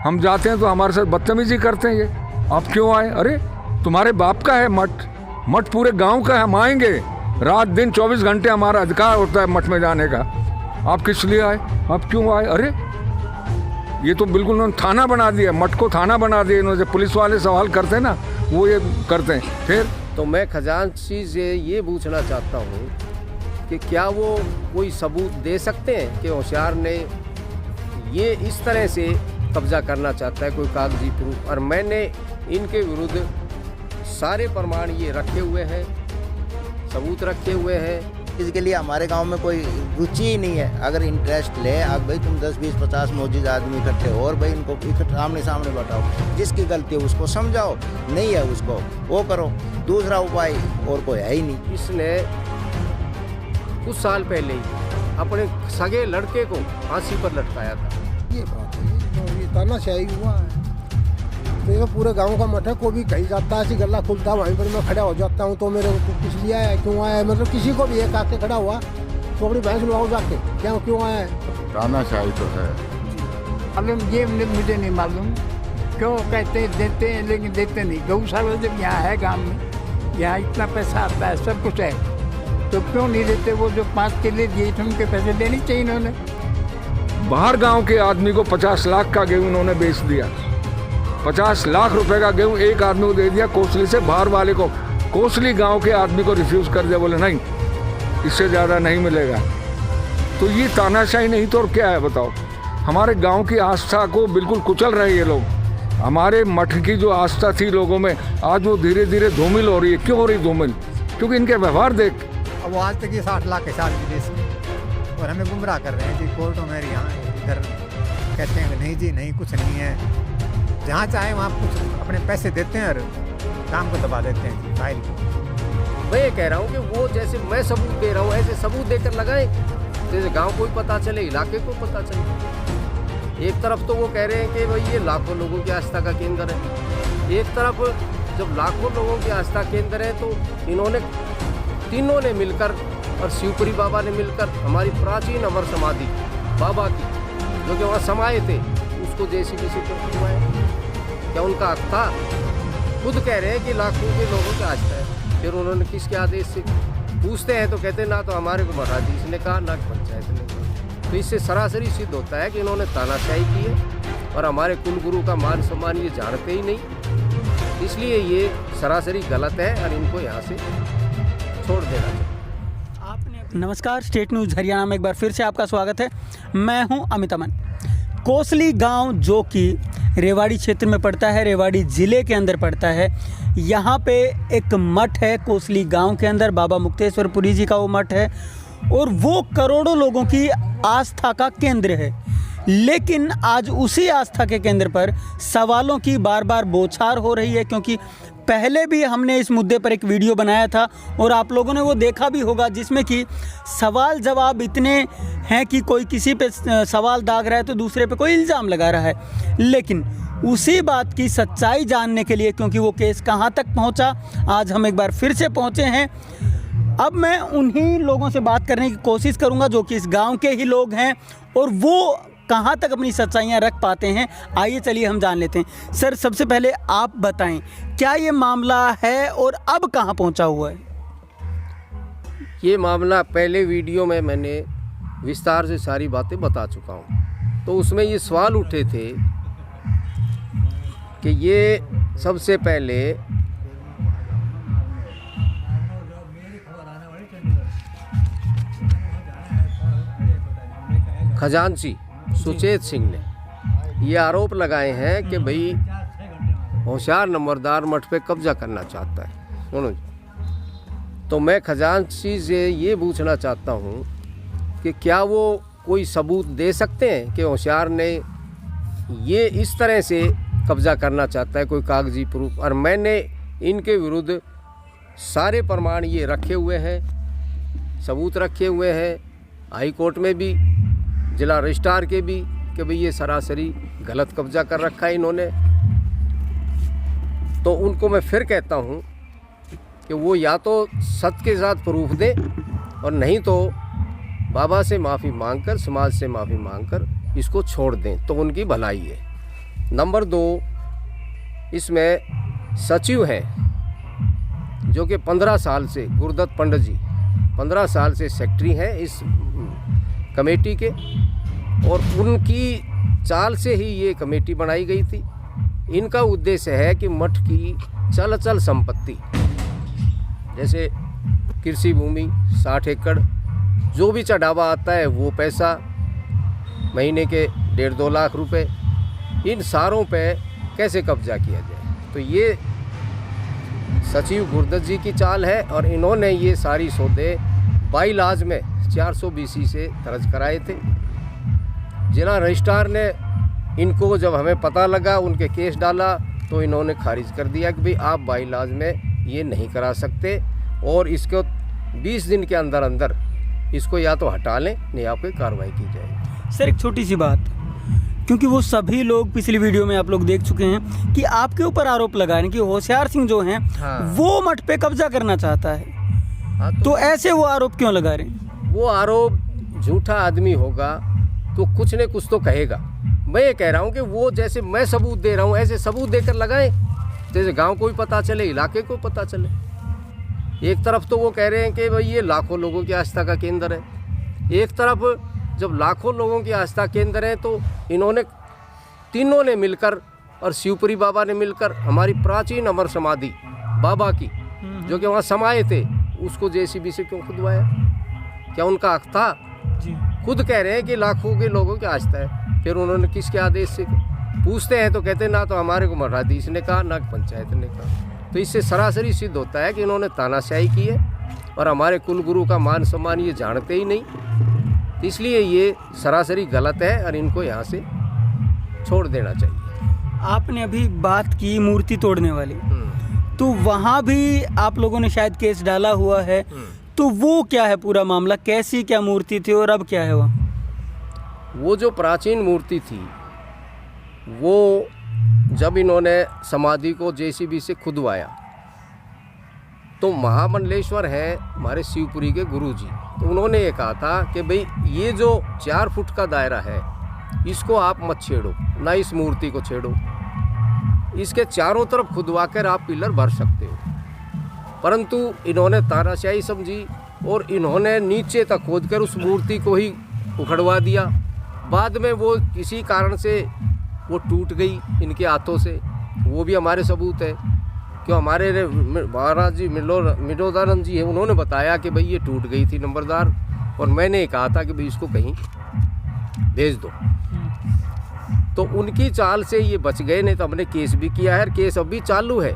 हम जाते हैं तो हमारे साथ बदतमीजी करते हैं। ये आप क्यों आए? अरे तुम्हारे बाप का है मठ, मठ पूरे गांव का है, हम आएंगे। रात दिन 24 घंटे हमारा अधिकार होता है मठ में जाने का। आप किस लिए आए? आप क्यों आए? अरे ये तो बिल्कुल उन्होंने थाना बना दिया, मठ को थाना बना दिया इन्होंने। पुलिस वाले सवाल करते हैं ना, वो ये करते हैं। फिर तो मैं खजांची से ये पूछना चाहता हूँ कि क्या वो कोई सबूत दे सकते हैं कि होशियार ने ये इस तरह से कब्जा करना चाहता है, कोई कागजी प्रूफ? और मैंने इनके विरुद्ध सारे प्रमाण ये रखे हुए हैं, सबूत रखे हुए हैं। इसके लिए हमारे गांव में कोई रुचि ही नहीं है। अगर इंटरेस्ट ले, अब भाई तुम 10, 20, 50 मौजूद आदमी इकट्ठे हो और भाई इनको सामने सामने बैठाओ, जिसकी गलती है उसको समझाओ, नहीं है उसको वो करो। दूसरा उपाय और कोई है ही नहीं। इसने कुछ साल पहले ही अपने सगे लड़के को फांसी पर लटकाया था। ये बात है, तो ये तानाशाही हुआ है। देखो पूरे गांव का मठ है, कोई भी कहीं जाता है, ऐसी गला खुलता है, वहीं पर मैं खड़ा हो जाता हूँ। तो मेरे को कुछ लिया है, क्यों आया है? मतलब किसी को भी एक आके खड़ा हुआ तो अपनी भैंस लुआओ जाके, क्या क्यों आया है? तानाशाही तो है। मालूम ये मुझे नहीं मालूम क्यों कहते हैं देते हैं, लेकिन देते नहीं। गौशाला जब यहाँ है गांव में, यहाँ इतना पैसा आता है, सब कुछ है, तो क्यों नहीं देते? वो जो 5 किले दिए थे उनके पैसे देने चाहिए इन्होंने। बाहर गांव के आदमी को 50 लाख का गेहूं इन्होंने बेच दिया। 50 लाख रुपए का गेहूं एक आदमी को दे दिया कोसली से, बाहर वाले को। कोसली गांव के आदमी को रिफ्यूज कर दिया, बोले नहीं इससे ज़्यादा नहीं मिलेगा। तो ये तानाशाही नहीं तो और क्या है बताओ? हमारे गांव की आस्था को बिल्कुल कुचल रहे ये लोग। हमारे मठ की जो आस्था थी लोगों में, आज वो धीरे धीरे धूमिल हो रही है। क्यों हो रही धूमिल? क्योंकि इनके व्यवहार देख। अब वो आज तक ये 60 लाख के साथ विदेश में, और हमें गुमराह कर रहे हैं कि कोर्टों में यहाँ इधर कहते हैं कि नहीं जी नहीं कुछ नहीं है। जहाँ चाहे वहाँ कुछ अपने पैसे देते हैं और काम को दबा देते हैं फाइल को। मैं ये कह रहा हूँ कि वो जैसे मैं सबूत दे रहा हूँ, ऐसे सबूत देकर लगाएं, जैसे गांव को ही पता चले, इलाके को पता चले। एक तरफ तो वो कह रहे हैं कि भाई ये लाखों लोगों की आस्था का केंद्र है। एक तरफ जब लाखों लोगों की आस्था केंद्र है तो इन्होंने तीनों ने मिलकर और शिवपुरी बाबा ने मिलकर हमारी प्राचीन अमर समाधि बाबा की जो कि वहाँ समाये थे, उसको जेसीबी से क्यों? क्या उनका हक था? खुद कह रहे हैं कि लाखों के लोगों की आस्था है। फिर उन्होंने किसके आदेश से पूछते हैं तो कहते ना तो हमारे को महाराज ने कहा ना पंचायत ने कहा। तो इससे सरासरी सिद्ध होता है कि इन्होंने तानाशाही की है और हमारे कुलगुरु का मान सम्मान ये जानते ही नहीं। इसलिए ये सरासरी गलत है और इनको यहाँ से छोड़ देना चाहिए। नमस्कार, स्टेट न्यूज़ हरियाणा में एक बार फिर से आपका स्वागत है। मैं हूं अमित अमन। कोसली गांव जो कि रेवाड़ी क्षेत्र में पड़ता है, रेवाड़ी ज़िले के अंदर पड़ता है। यहाँ पे एक मठ है कोसली गांव के अंदर, बाबा मुक्तेश्वरपुरी जी का वो मठ है और वो करोड़ों लोगों की आस्था का केंद्र है। लेकिन आज उसी आस्था के केंद्र पर सवालों की बार बार बौछार हो रही है, क्योंकि पहले भी हमने इस मुद्दे पर एक वीडियो बनाया था और आप लोगों ने वो देखा भी होगा, जिसमें कि सवाल जवाब इतने हैं कि कोई किसी पे सवाल दाग रहा है तो दूसरे पे कोई इल्ज़ाम लगा रहा है। लेकिन उसी बात की सच्चाई जानने के लिए, क्योंकि वो केस कहाँ तक पहुँचा, आज हम एक बार फिर से पहुँचे हैं। अब मैं उन्हीं लोगों से बात करने की कोशिश करूँगा जो कि इस गाँव के ही लोग हैं और वो कहाँ तक अपनी सच्चाइयाँ रख पाते हैं। आइए चलिए हम जान लेते हैं। सर, सबसे पहले आप बताएं, क्या ये मामला है और अब कहाँ पहुँचा हुआ है? ये मामला पहले वीडियो में मैंने विस्तार से सारी बातें बता चुका हूँ। तो उसमें ये सवाल उठे थे कि ये सबसे पहले खजांची सुचेत सिंह ने ये आरोप लगाए हैं कि भाई होशियार नंबरदार मठ पे कब्जा करना चाहता है। सुनो जी, तो मैं खजांची से ये पूछना चाहता हूँ कि क्या वो कोई सबूत दे सकते हैं कि होशियार ने ये इस तरह से कब्जा करना चाहता है, कोई कागजी प्रूफ? और मैंने इनके विरुद्ध सारे प्रमाण ये रखे हुए हैं, सबूत रखे हुए हैं, हाई कोर्ट में भी, जिला रजिस्ट्रार के भी, कि भाई ये सरासरी गलत कब्जा कर रखा है इन्होंने। तो उनको मैं फिर कहता हूँ कि वो या तो सत्य के साथ प्रूफ दे और नहीं तो बाबा से माफ़ी मांगकर, समाज से माफ़ी मांगकर इसको छोड़ दें तो उनकी भलाई है। नंबर 2, इसमें सचिव हैं जो कि 15 साल से, गुरुदत्त पंडित जी 15 साल से सेक्रेटरी हैं इस कमेटी के, और उनकी चाल से ही ये कमेटी बनाई गई थी। इनका उद्देश्य है कि मठ की चल अचल संपत्ति, जैसे कृषि भूमि 60 एकड़, जो भी चढ़ावा आता है वो पैसा, महीने के 1.5-2 लाख रुपए, इन सारों पे कैसे कब्जा किया जाए। तो ये सचिव गुरुदत्त जी की चाल है, और इन्होंने ये सारी सौदे बाईलाज में 420 से दर्ज कराए थे। जिला रजिस्ट्रार ने इनको, जब हमें पता लगा, उनके केस डाला तो इन्होंने खारिज कर दिया कि भाई आप बाईलाज में ये नहीं करा सकते, और इसको 20 दिन के अंदर अंदर इसको या तो हटा लें, नहीं आप कोई कार्रवाई की जाएगी। सर एक छोटी सी बात, क्योंकि वो सभी लोग पिछली वीडियो में आप लोग देख चुके हैं कि आपके ऊपर आरोप लगा रहे हैं कि होशियार सिंह जो हैं वो मठ पे कब्जा करना चाहता है। हाँ, तो ऐसे वो आरोप क्यों लगा रहे हैं? वो आरोप, झूठा आदमी होगा तो कुछ न कुछ तो कहेगा। मैं ये कह रहा हूँ कि वो, जैसे मैं सबूत दे रहा हूँ, ऐसे सबूत देकर लगाएं, जैसे गांव को भी पता चले, इलाके को पता चले। एक तरफ तो वो कह रहे हैं कि भाई ये लाखों लोगों की आस्था का केंद्र है, एक तरफ जब लाखों लोगों की आस्था केंद्र है तो इन्होंने, तीनों ने मिलकर और शिवपुरी बाबा ने मिलकर हमारी प्राचीन अमर समाधि बाबा की, जो कि वहाँ समाये थे, उसको जेसीबी से क्यों खुदवाया? क्या उनका हक था? जी खुद कह रहे हैं कि लाखों के लोगों की आस्था है, फिर उन्होंने किसके आदेश से? पूछते हैं तो कहते हैं ना तो हमारे को मठाधीश ने कहा, ना पंचायत ने कहा। तो इससे सरासरी सिद्ध होता है कि इन्होंने तानाशाही की है, और हमारे कुल गुरु का मान सम्मान ये जानते ही नहीं। इसलिए ये सरासरी गलत है, और इनको यहाँ से छोड़ देना चाहिए। आपने अभी बात की मूर्ति तोड़ने वाली, तो वहाँ भी आप लोगों ने शायद केस डाला हुआ है, तो वो क्या है पूरा मामला? कैसी क्या मूर्ति थी और अब क्या है वहाँ? वो जो प्राचीन मूर्ति थी, वो जब इन्होंने समाधि को जेसीबी से खुदवाया, तो महामंडलेश्वर है हमारे शिवपुरी के गुरुजी, तो उन्होंने ये कहा था कि भाई ये जो 4 फुट का दायरा है, इसको आप मत छेड़ो, ना इस मूर्ति को छेड़ो, इसके चारों तरफ खुदवा कर आप पिलर भर सकते हो। परंतु इन्होंने तानाशाही समझी, और इन्होंने नीचे तक खोद कर उस मूर्ति को ही उखड़वा दिया। बाद में वो किसी कारण से वो टूट गई इनके हाथों से, वो भी हमारे सबूत है। क्यों, हमारे महाराज जी मिलोदानंद जी है, उन्होंने बताया कि भाई ये टूट गई थी नंबरदार, और मैंने कहा था कि भाई इसको कहीं भेज दो। तो उनकी चाल से ये बच गए, नहीं तो हमने केस भी किया है, केस अभी चालू है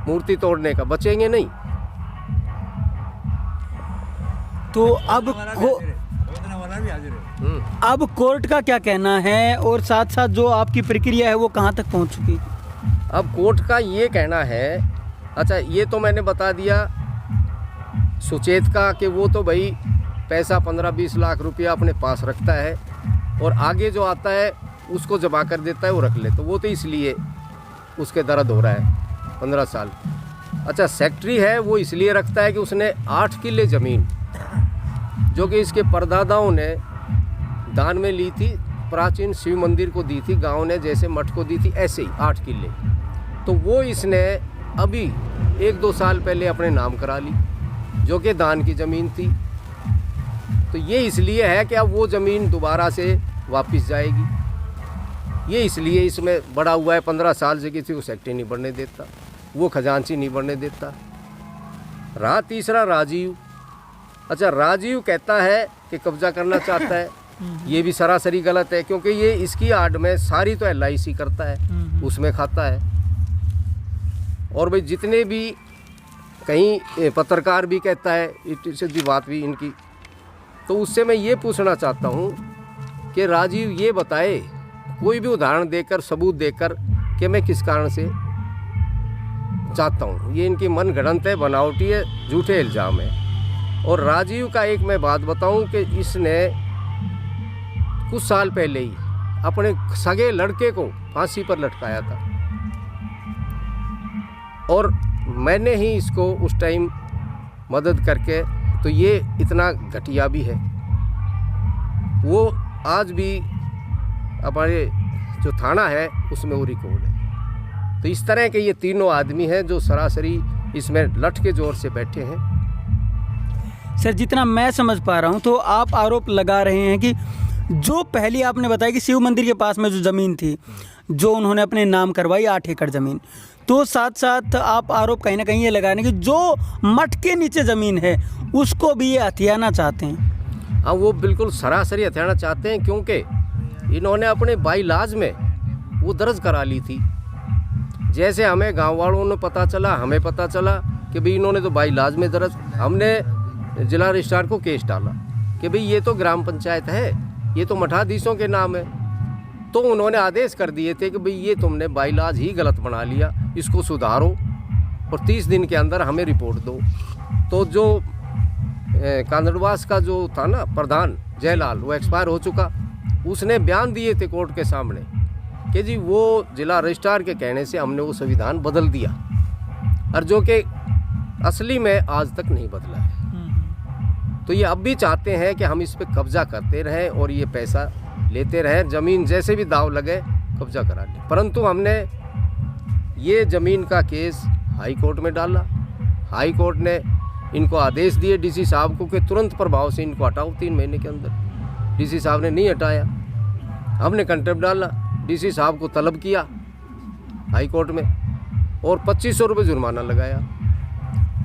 मूर्ति तोड़ने का, बचेंगे नहीं। तो अब कोर्ट का क्या कहना है, और साथ साथ जो आपकी प्रक्रिया है वो कहाँ तक पहुँच चुकी है? अब कोर्ट का ये कहना है, अच्छा ये तो मैंने बता दिया सुचेत का, कि वो तो भाई पैसा 15-20 लाख रुपया अपने पास रखता है, और आगे जो आता है उसको जमा कर देता है, वो रख ले, तो वो तो इसलिए उसके दर्द हो रहा है 15 साल। अच्छा सेक्रेटरी है, वो इसलिए रखता है कि उसने 8 किले ज़मीन, जो कि इसके परदादाओं ने दान में ली थी, प्राचीन शिव मंदिर को दी थी, गांव ने जैसे मठ को दी थी, ऐसे ही 8 किले, तो वो इसने अभी 1-2 साल पहले अपने नाम करा ली, जो कि दान की ज़मीन थी। तो ये इसलिए है कि अब वो ज़मीन दोबारा से वापस जाएगी, ये इसलिए इसमें बड़ा हुआ है। 15 साल से किसी को सेक्रेटरी नहीं बनने देता, वो खजांची नहीं बनने देता। रहा तीसरा राजीव। अच्छा राजीव कहता है कि कब्जा करना चाहता है, ये भी सरासरी गलत है, क्योंकि ये इसकी आड़ में सारी तो LIC करता है, उसमें खाता है। और भाई जितने भी कहीं पत्रकार भी कहता है, सीधी बात भी इनकी, तो उससे मैं ये पूछना चाहता हूँ कि राजीव ये बताए कोई भी उदाहरण देकर, सबूत देकर, कि मैं किस कारण से चाहता हूँ। ये इनकी मन गढ़ंत है, बनावटी है, झूठे इल्ज़ाम है। और राजीव का एक मैं बात बताऊँ कि इसने कुछ साल पहले ही अपने सगे लड़के को फांसी पर लटकाया था, और मैंने ही इसको उस टाइम मदद करके, तो ये इतना घटिया भी है। वो आज भी हमारे जो थाना है उसमें वो रिकॉर्ड है। तो इस तरह के ये तीनों आदमी हैं जो सरासरी इसमें लठ के जोर से बैठे हैं। सर जितना मैं समझ पा रहा हूँ तो आप आरोप लगा रहे हैं कि जो पहली आपने बताया कि शिव मंदिर के पास में जो ज़मीन थी जो उन्होंने अपने नाम करवाई 8 एकड़ ज़मीन, तो साथ साथ आप आरोप कहीं ना कहीं ये लगा रहे हैं कि जो मठ के नीचे ज़मीन है उसको भी ये हथियाना चाहते हैं। हाँ, वो बिल्कुल सरासरी हथियाना चाहते हैं, क्योंकि इन्होंने अपने बाईलाज में वो दर्ज करा ली थी। जैसे हमें गांव वालों ने पता चला, हमें पता चला कि भाई इन्होंने तो बाईलाज में दर्ज, हमने जिला रजिस्ट्रार को केस डाला कि भाई ये तो ग्राम पंचायत है, ये तो मठाधीशों के नाम है। तो उन्होंने आदेश कर दिए थे कि भाई ये तुमने बाईलाज ही गलत बना लिया, इसको सुधारो और 30 दिन के अंदर हमें रिपोर्ट दो। तो जो कांदड़वास का जो था ना प्रधान जयलाल, वो एक्सपायर हो चुका, उसने बयान दिए थे कोर्ट के सामने कि जी वो जिला रजिस्ट्रार के कहने से हमने वो संविधान बदल दिया, और जो कि असली में आज तक नहीं बदला है। तो ये अब भी चाहते हैं कि हम इस पे कब्जा करते रहें और ये पैसा लेते रहें, ज़मीन जैसे भी दाव लगे कब्जा करा लें। परंतु हमने ये ज़मीन का केस हाई कोर्ट में डाला। हाई कोर्ट ने इनको आदेश दिए डीसी साहब को कि तुरंत प्रभाव से इनको हटाओ 3 महीने के अंदर। डीसी साहब ने नहीं हटाया, हमने कंटेम्प्ट डाला, डीसी साहब को तलब किया हाई कोर्ट में और 2500 रुपये जुर्माना लगाया।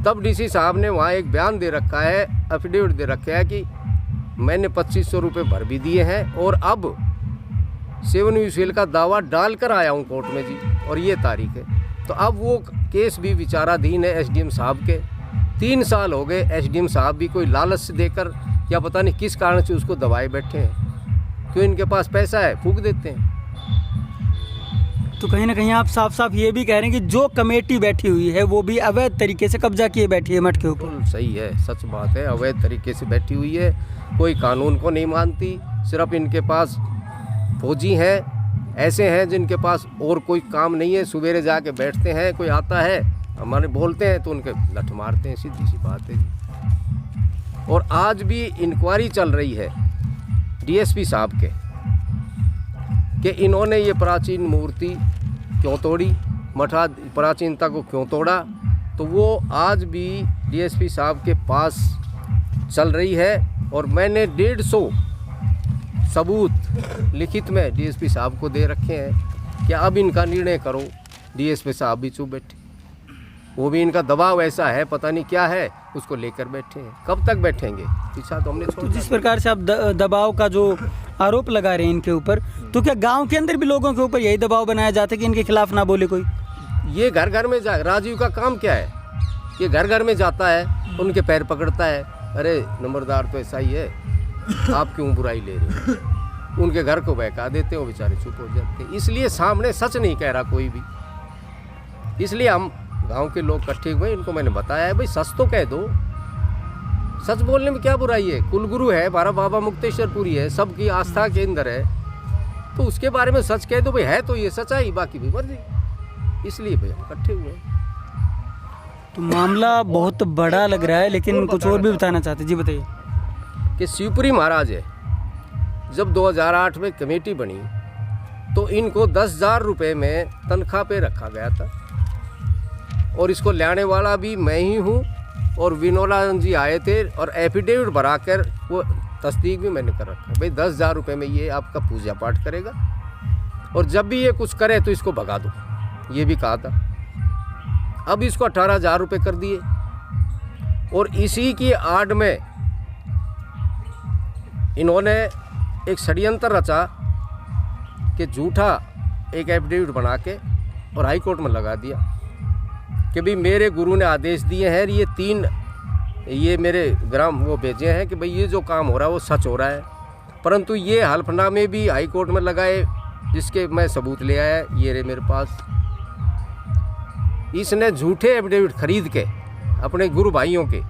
तब डीसी साहब ने वहाँ एक बयान दे रखा है, एफिडेविट दे रखा है कि मैंने 2500 रुपये भर भी दिए हैं और अब 7 यूसीएल का दावा डाल कर आया हूँ कोर्ट में जी, और ये तारीख है। तो अब वो केस भी विचाराधीन है एसडीएम साहब के। 3 साल हो गए, एसडीएम साहब भी कोई लालच से देकर या पता नहीं किस कारण से उसको दबाए बैठे हैं। क्यों, इनके पास पैसा है, फूंक देते हैं। तो कहीं ना कहीं आप साफ साफ ये भी कह रहे हैं कि जो कमेटी बैठी हुई है वो भी अवैध तरीके से कब्जा किए बैठी है मठ के ऊपर। बिल्कुल सही है, सच बात है, अवैध तरीके से बैठी हुई है, कोई कानून को नहीं मानती। सिर्फ इनके पास फौजी हैं, ऐसे हैं जिनके पास और कोई काम नहीं है, सवेरे जाके बैठते हैं, कोई आता है हमारे बोलते हैं तो उनके लठ मारते हैं, सीधी सी बात है जी। और आज भी इंक्वायरी चल रही है डीएसपी साहब के कि इन्होंने ये प्राचीन मूर्ति क्यों तोड़ी, मठा प्राचीनता को क्यों तोड़ा। तो वो आज भी डीएसपी साहब के पास चल रही है और मैंने 150 सबूत लिखित में डीएसपी साहब को दे रखे हैं कि अब इनका निर्णय करो। डीएसपी साहब भी चुप बैठे, वो भी इनका दबाव ऐसा है, पता नहीं क्या है, उसको लेकर बैठे हैं। कब तक बैठेंगे, पीछा तो हमने छोड़। तो जिस प्रकार से आप दबाव का जो आरोप लगा रहे हैं इनके ऊपर, तो क्या गांव के अंदर भी लोगों के ऊपर यही दबाव बनाया जाता है कि इनके खिलाफ ना बोले कोई? ये घर घर में जा, राजीव का काम क्या है, ये घर घर में जाता है, उनके पैर पकड़ता है, अरे नंबरदार तो ऐसा ही है, आप क्यों बुराई ले रहे हो। उनके घर को बहका देते हो, बेचारे चुप हो जाते हैं। इसलिए सामने सच नहीं कह रहा कोई भी, इसलिए हम गांव के लोग इकट्ठे हुए, इनको मैंने बताया है भाई सच तो कह दो, सच बोलने में क्या बुराई है। कुलगुरु है हमारा बाबा मुक्तेश्वरपुरी है, सबकी आस्था के अंदर है, तो उसके बारे में सच कह दो भाई, है तो ये सच्चाई, बाकी भी मर्जी। इसलिए भाई हम इकट्ठे हुए। तो मामला बहुत बड़ा लग रहा है, लेकिन कुछ और भी बताना चाहते जी, बताइए। कि शिवपुरी महाराज है, जब 2008 में कमेटी बनी तो इनको 10,000 रुपये में तनख्वाह पे रखा गया था, और इसको लाने वाला भी मैं ही हूँ, और विनोलानंद जी आए थे और एफिडेविट भरा कर वो तस्दीक भी मैंने कर रखा। भाई 10,000 रुपये में ये आपका पूजा पाठ करेगा, और जब भी ये कुछ करे तो इसको भगा दो, ये भी कहा था। अब इसको 18,000 रुपये कर दिए, और इसी की आड़ में इन्होंने एक षड्यंत्र रचा कि झूठा एक एफिडेविट बना के और हाई कोर्ट में लगा दिया कि भाई मेरे गुरु ने आदेश दिए हैं, ये 3 ये मेरे ग्राम वो भेजे हैं कि भाई ये जो काम हो रहा है वो सच हो रहा है। परंतु ये हल्फनामे भी हाई कोर्ट में लगाए, जिसके मैं सबूत ले आया, ये रहे मेरे पास। इसने झूठे एफिडेविट खरीद के अपने गुरु भाइयों के,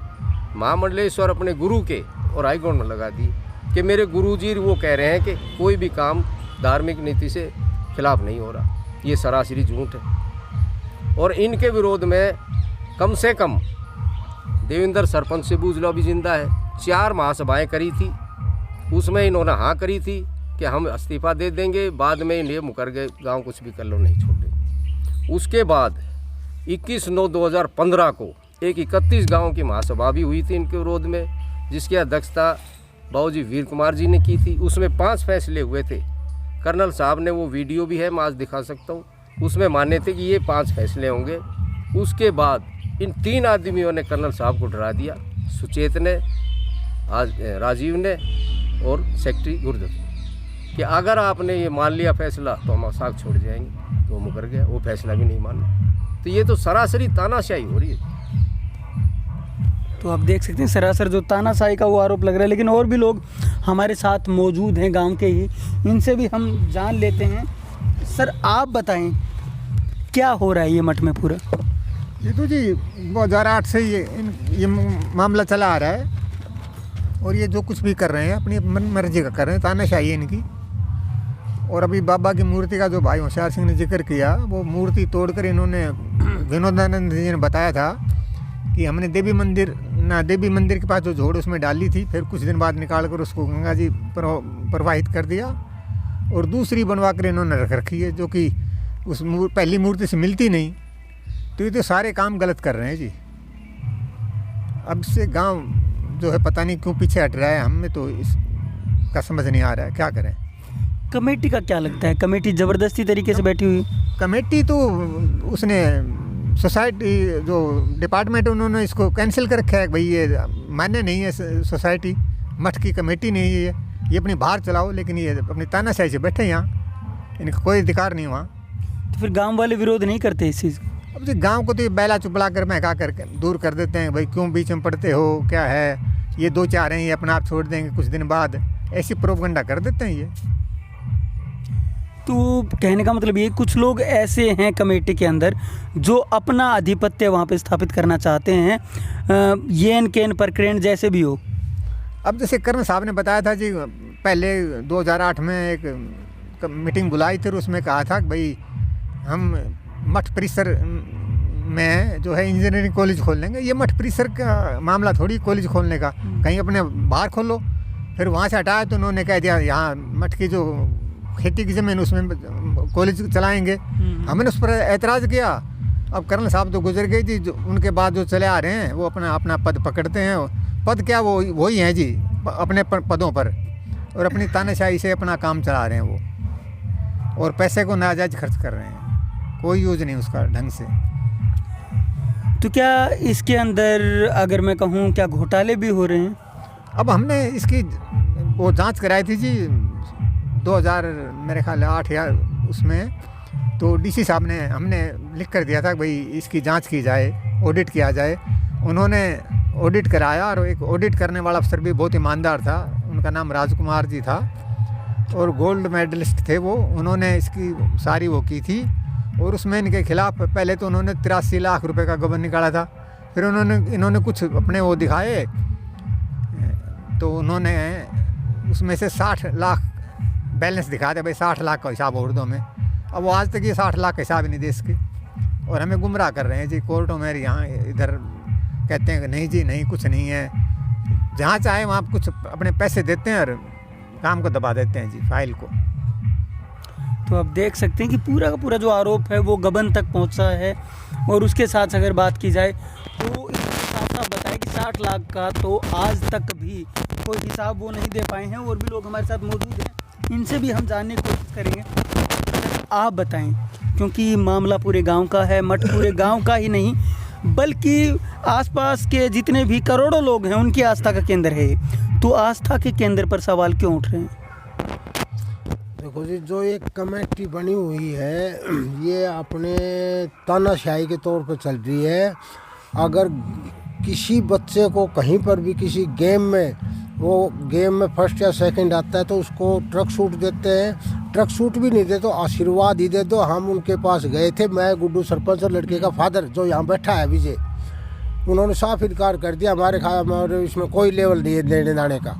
महामंडलेश्वर अपने गुरु के, और हाई कोर्ट में लगा दिए कि मेरे गुरुजी वो कह रहे हैं कि कोई भी काम धार्मिक नीति से खिलाफ नहीं हो रहा। ये सरासरी झूठ है। और इनके विरोध में कम से कम देवेंद्र सरपंच से बूझ लो अभी जिंदा है, 4 महासभाएं करी थी, उसमें इन्होंने हाँ करी थी कि हम इस्तीफा दे देंगे, बाद में ये मुकर गए, गांव कुछ भी कर लो, नहीं छोड़ेंगे। उसके बाद 21/9/2015 को एक 31 गाँव की महासभा भी हुई थी इनके विरोध में, जिसकी अध्यक्षता बाबूजी वीर कुमार जी ने की थी। उसमें 5 फैसले हुए थे। कर्नल साहब ने, वो वीडियो भी है, मैं आज दिखा सकता हूँ, उसमें माने थे कि ये 5 फैसले होंगे। उसके बाद इन 3 आदमियों ने कर्नल साहब को डरा दिया, सुचेत ने, आज राजीव ने और सेक्रेटरी गुरदत्त ने, कि अगर आपने ये मान लिया फैसला तो हम साग छोड़ जाएंगे। तो मुकर गया, वो फैसला भी नहीं माना। तो ये तो सरासरी तानाशाही हो रही है। तो आप देख सकते हैं सरासर जो तानाशाही का वो आरोप लग रहा है। लेकिन और भी लोग हमारे साथ मौजूद हैं गांव के ही, इनसे भी हम जान लेते हैं। सर आप बताएं क्या हो रहा है ये मठ में पूरा? ये तो जी 2008 से ये मामला चला आ रहा है, और ये जो कुछ भी कर रहे हैं अपनी मन मर्जी का कर रहे हैं, तानाशाही है इनकी। और अभी बाबा की मूर्ति का जो भाई होशियार सिंह ने जिक्र किया, वो मूर्ति तोड़कर इन्होंने, विनोदानंद जी ने बताया था कि हमने देवी मंदिर के पास जो झोड़ उसमें डाली थी, फिर कुछ दिन बाद निकाल कर उसको गंगा जी प्रवाहित कर दिया, और दूसरी बनवा कर इन्होंने रख रखी है, जो कि उस पहली मूर्ति से मिलती नहीं। तो ये तो सारे काम गलत कर रहे हैं जी। अब से गांव जो है पता नहीं क्यों पीछे हट रहा है, हमें तो इसका समझ नहीं आ रहा है, क्या करें। कमेटी का क्या लगता है? कमेटी ज़बरदस्ती तरीके से बैठी हुई? कमेटी तो उसने सोसाइटी जो डिपार्टमेंट, उन्होंने इसको कैंसिल कर रखा है। भाई ये मान्य नहीं है, सोसाइटी मठ की कमेटी नहीं है, ये अपनी बाहर चलाओ, लेकिन ये अपनी तानाशाही से बैठे यहाँ, इनका कोई अधिकार नहीं वहाँ। तो फिर गांव वाले विरोध नहीं करते इस चीज़? अब जो गांव को तो ये बैला चुपड़ा कर महका कर दूर कर देते हैं, भाई क्यों बीच में पड़ते हो, क्या है, ये 2 चार हैं, ये अपना आप छोड़ देंगे कुछ दिन बाद, ऐसी प्रोपगंडा कर देते हैं ये। तो कहने का मतलब ये, कुछ लोग ऐसे हैं कमेटी के अंदर जो अपना आधिपत्य वहाँ पे स्थापित करना चाहते हैं, येन केन प्रकरण जैसे भी हो। अब जैसे कर्नल साहब ने बताया था जी, पहले 2008 में एक मीटिंग बुलाई थी, उसमें कहा था कि भाई हम मठ परिसर में जो है इंजीनियरिंग कॉलेज खोल लेंगे। ये मठ परिसर का मामला थोड़ी कॉलेज खोलने का, कहीं अपने बाहर खोलो। फिर वहाँ से हटाया तो उन्होंने कह दिया यहाँ मठ की जो खेती की ज़मीन उसमें कॉलेज चलाएंगे। हमने उस पर एतराज़ किया। अब कर्नल साहब तो गुजर गई थी, जो उनके बाद जो चले आ रहे हैं वो अपना पद पकड़ते हैं। पद क्या, वो वही हैं जी, अपने पदों पर, और अपनी तानाशाही से अपना काम चला रहे हैं वो, और पैसे को नाजायज खर्च कर रहे हैं, कोई यूज नहीं उसका ढंग से। तो क्या इसके अंदर अगर मैं कहूँ क्या घोटाले भी हो रहे हैं? अब हमने इसकी वो जांच कराई थी जी 2000 मेरे ख्याल 8 या उसमें, तो डीसी साहब ने, हमने लिख कर दिया था कि भाई इसकी जांच की जाए, ऑडिट किया जाए। उन्होंने ऑडिट कराया, और एक ऑडिट करने वाला अफसर भी बहुत ईमानदार था, उनका नाम राजकुमार जी था, और गोल्ड मेडलिस्ट थे वो। उन्होंने इसकी सारी वो की थी, और उसमें इनके खिलाफ पहले तो उन्होंने 83 लाख रुपए का गबन निकाला था। फिर इन्होंने कुछ अपने वो दिखाए, तो उन्होंने उसमें से 60 लाख बैलेंस दिखा दिया, भाई 60 लाख का हिसाब उर्दू में। अब वो आज तक ये 60 लाख का हिसाब ही नहीं दे सके, और हमें गुमराह कर रहे हैं जी। कोर्टों में यहाँ इधर कहते हैं कि नहीं जी, नहीं कुछ नहीं है, जहाँ चाहे वहाँ कुछ अपने पैसे देते हैं और काम को दबा देते हैं जी, फाइल को। तो आप देख सकते हैं कि पूरा का पूरा जो आरोप है वो गबन तक पहुंचा है। और उसके साथ अगर बात की जाए तो साफ बताया कि 60 लाख का तो आज तक भी कोई हिसाब वो नहीं दे पाए हैं। और भी लोग हमारे साथ मौजूद हैं, इनसे भी हम जानने की कोशिश करेंगे। आप बताएं, क्योंकि मामला पूरे गांव का है, मठ पूरे गांव का ही नहीं बल्कि आसपास के जितने भी करोड़ों लोग हैं उनकी आस्था का केंद्र है। तो आस्था के केंद्र पर सवाल क्यों उठ रहे हैं? देखो जी, जो एक कमेटी बनी हुई है ये अपने तानाशाही के तौर पर चल रही है। अगर किसी बच्चे को कहीं पर भी किसी गेम में, वो गेम में फर्स्ट या सेकंड आता है तो उसको ट्रक सूट देते हैं। ट्रक सूट भी नहीं दे तो आशीर्वाद ही दे दो। हम उनके पास गए थे, मैं, गुड्डू सरपंच और लड़के का फादर जो यहाँ बैठा है विजय, उन्होंने साफ इनकार कर दिया, हमारे इसमें कोई लेवल नहीं है लेने दाने का,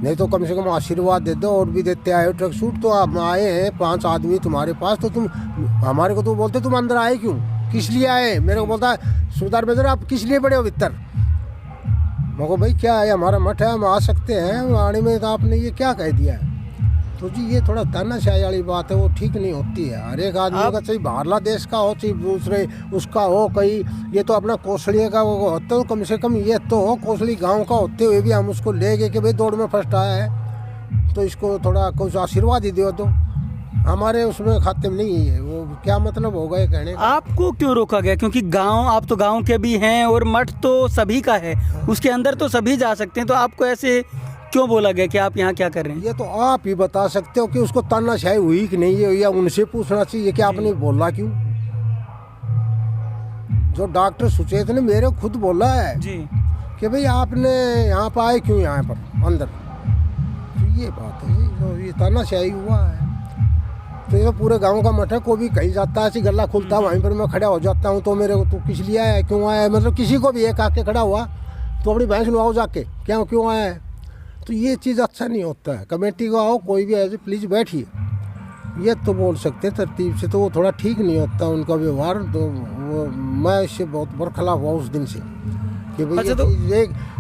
नहीं तो कम से कम आशीर्वाद दे दो। और भी देते आए हो ट्रक सूट, तो आप आए हैं 5 आदमी तुम्हारे पास, तो तुम हमारे को तो बोलते तुम अंदर आए क्यों, किस लिए आए? मेरे को बोलता है सुधार मेजर आप किस लिए बड़े हो भीतर? मैं को भाई क्या है, हमारा मठ है, हम आ सकते हैं आने में, तो आपने ये क्या कह दिया है? तो जी ये थोड़ा तानाशाही वाली बात है, वो ठीक नहीं होती है। हर एक आदमी का, चाहे बाहरला देश का हो चाहे दूसरे उसका हो, कहीं ये तो अपना कौशलिया का वो होता है, तो कम से कम ये तो हो कौशली गांव का होते हुए भी हम उसको ले गए कि भाई दौड़ में फर्स्ट आया है तो इसको थोड़ा कुछ आशीर्वाद ही दो। तो हमारे उसमें खाते में नहीं है, वो क्या मतलब होगा ये कहने का। आपको क्यों रोका गया? क्योंकि गांव, आप तो गांव के भी हैं और मठ तो सभी का है, उसके अंदर तो सभी जा सकते हैं, तो आपको ऐसे क्यों बोला गया कि आप यहाँ क्या कर रहे हैं? ये तो आप ही बता सकते हो कि उसको तानाशाही हुई कि नहीं है, या उनसे पूछना चाहिए कि आपने बोला क्यों। जो डॉक्टर सुचेत ने मेरे खुद बोला है जी कि भाई आपने यहाँ पर आए क्यों, यहाँ पर अंदर, तो ये बात है जी। तो ये तानाशाही हुआ है, तो ये पूरे गांव का मठ है, कोई भी कहीं जाता है, ऐसी गला खुलता है, वहीं पर मैं खड़ा हो जाता हूँ, तो मेरे को तू किस लिए आया, क्यों आया, मतलब किसी को भी एक आके खड़ा हुआ तो अपनी भैंस नुआओ जाके क्यों आया है, तो ये चीज़ अच्छा नहीं होता है। कमेटी को आओ, कोई भी ऐसे प्लीज़ बैठिए, ये तो बोल सकते हैं तरतीब से, तो वो थोड़ा ठीक नहीं होता उनका व्यवहार। तो वो मैं इससे बहुत बरखलाफ हुआ उस दिन से कि भाई अच्छा, तो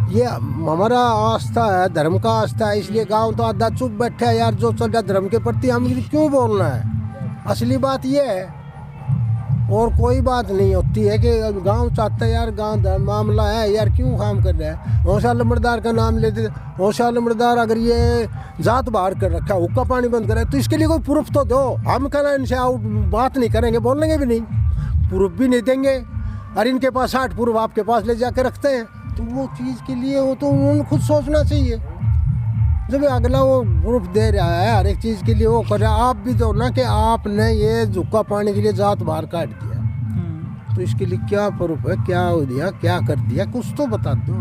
ये हमारा आस्था है, धर्म का आस्था है, इसलिए गांव तो आधा चुप बैठा है यार, जो चल रहा धर्म के प्रति हम क्यों बोलना है। असली बात ये है, और कोई बात नहीं होती है कि गांव चाहता है यार, गांव मामला है यार, क्यों काम कर रहा है। हौसा लंबड़दार का नाम लेते, हौसा लंबड़दार अगर ये जात बाहर कर रखा है, हुक्का पानी बंद करे, तो इसके लिए कोई प्रूफ तो दो। हम कहना इनसे आउट बात नहीं करेंगे, बोलेंगे भी नहीं, प्रूफ भी नहीं देंगे, और इनके पास 60 प्रूफ आपके पास ले जाकर रखते हैं, तो वो चीज़ के लिए वो तो उन्होंने खुद सोचना चाहिए। जब अगला वो प्रूफ दे रहा है हर एक चीज़ के लिए, वो कर रहा है, आप भी दो ना कि आपने ये झुक्का पाने के लिए जात बाहर काट दिया, तो इसके लिए क्या प्रूफ है, क्या हो दिया, क्या कर दिया, कुछ तो बता दो।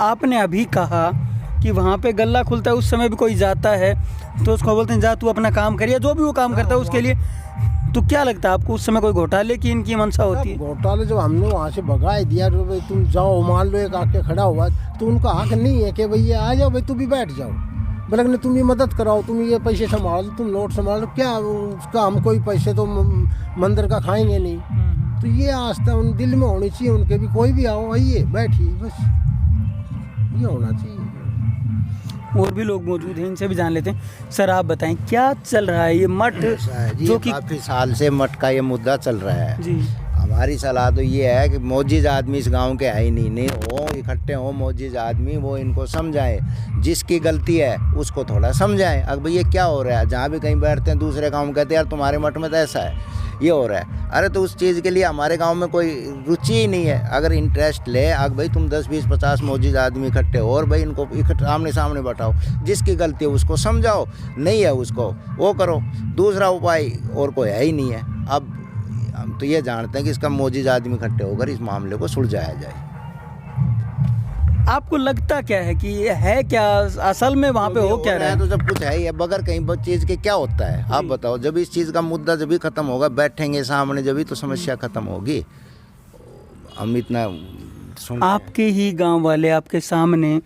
आपने अभी कहा कि वहाँ पे गला खुलता है, उस समय भी कोई जाता है तो उसको बोलते हैं जा तू अपना काम करिए, जो भी वो काम करता है उसके लिए। तो क्या लगता है आपको, उस समय कोई घोटाले की इनकी मंशा होती है? घोटाले जब हमने वहाँ से भगा दिया, तो भाई तुम जाओ, मान लो एक आके खड़ा हुआ, तो उनका हक नहीं है कि भैया आ जाओ भाई तू भी बैठ जाओ, बल्कि तुम ये मदद कराओ, तुम ये पैसे संभालो, तुम नोट संभालो, क्या उसका हम कोई पैसे तो मंदिर का खाएंगे नहीं। तो ये आस्था उन दिल में होनी चाहिए उनके भी, कोई भी आओ आइए बैठिए, बस ये होना चाहिए। और भी लोग मौजूद हैं, इनसे भी जान लेते हैं। सर आप बताएं क्या चल रहा है ये मठ, जो कि काफ़ी साल से मठ का ये मुद्दा चल रहा है जी। हमारी सलाह तो ये है कि मौजूद आदमी इस गांव के है ही नहीं हो, इकट्ठे हो मौजूद आदमी, वो इनको समझाए, जिसकी गलती है उसको थोड़ा समझाएं। अब भैया क्या हो रहा है, जहाँ भी कहीं बैठते हैं दूसरे गांव में कहते हैं यार तुम्हारे मठ में तो ऐसा है, ये हो रहा है। अरे तो उस चीज़ के लिए हमारे गांव में कोई रुचि ही नहीं है। अगर इंटरेस्ट ले, अगर भाई तुम 10, 20, 50 मौजूद आदमी इकट्ठे हो और भाई इनको आमने सामने बैठाओ, जिसकी गलती है उसको समझाओ, नहीं है उसको वो करो, दूसरा उपाय और कोई है ही नहीं है। अब हम तो ये जानते हैं कि इसका मौजूद आदमी इकट्ठे होकर इस मामले को सुलझाया जाए। आपको लगता क्या है कि ये है क्या असल में वहाँ पे हो क्या रहा है? तो सब कुछ है ही है, बगैर कहीं चीज़ के क्या होता है आप बताओ। जब इस चीज़ का मुद्दा जब भी खत्म होगा, बैठेंगे सामने, जब भी तो समस्या खत्म होगी। हम इतना सुन, आपके ही गांव वाले आपके सामने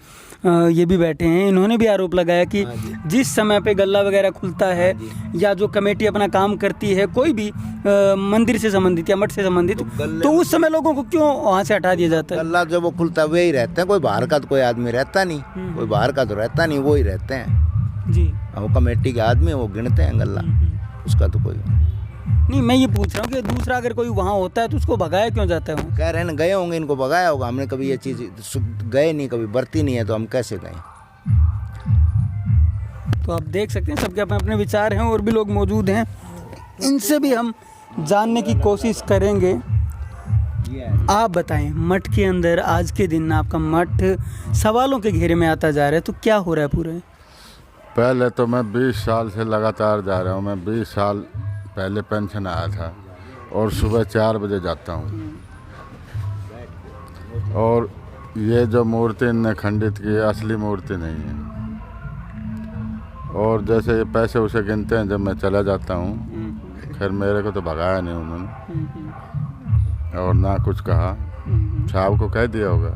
ये भी बैठे हैं, इन्होंने भी आरोप लगाया कि जिस समय पे गल्ला वगैरह खुलता है या जो कमेटी अपना काम करती है, कोई भी मंदिर से संबंधित या मठ से संबंधित, तो उस समय लोगों को क्यों वहाँ से हटा दिया जाता है? गल्ला जब वो खुलता है वही रहते हैं, कोई बाहर का तो कोई आदमी रहता नहीं, कोई बाहर का तो रहता नहीं, वो ही रहते हैं जी। वो कमेटी के आदमी वो गिनते हैं गल्ला, उसका तो कोई नहीं। मैं ये पूछ रहा हूँ कि दूसरा अगर कोई वहाँ होता है तो उसको भगाया क्यों जाता है? वहाँ कह रहे हैं गए होंगे, इनको भगाया होगा। हमने कभी ये चीज़ गए नहीं, कभी बरती नहीं है, तो हम कैसे गए? तो आप देख सकते हैं सबके अपने अपने विचार हैं, और भी लोग मौजूद हैं, इनसे भी हम जानने की कोशिश करेंगे। आप बताएं, मठ के अंदर आज के दिन आपका मठ सवालों के घेरे में आता जा रहा है, तो क्या हो रहा है पूरे? पहले तो मैं 20 साल से लगातार जा रहा हूँ। मैं 20 साल पहले पेंशन आया था और सुबह 4 बजे जाता हूँ। और ये जो मूर्ति इनने खंडित की है, असली मूर्ति नहीं है। और जैसे ये पैसे उसे गिनते हैं जब मैं चला जाता हूँ, खैर मेरे को तो भगाया नहीं उन्होंने और ना कुछ कहा, साहब को कह दिया होगा।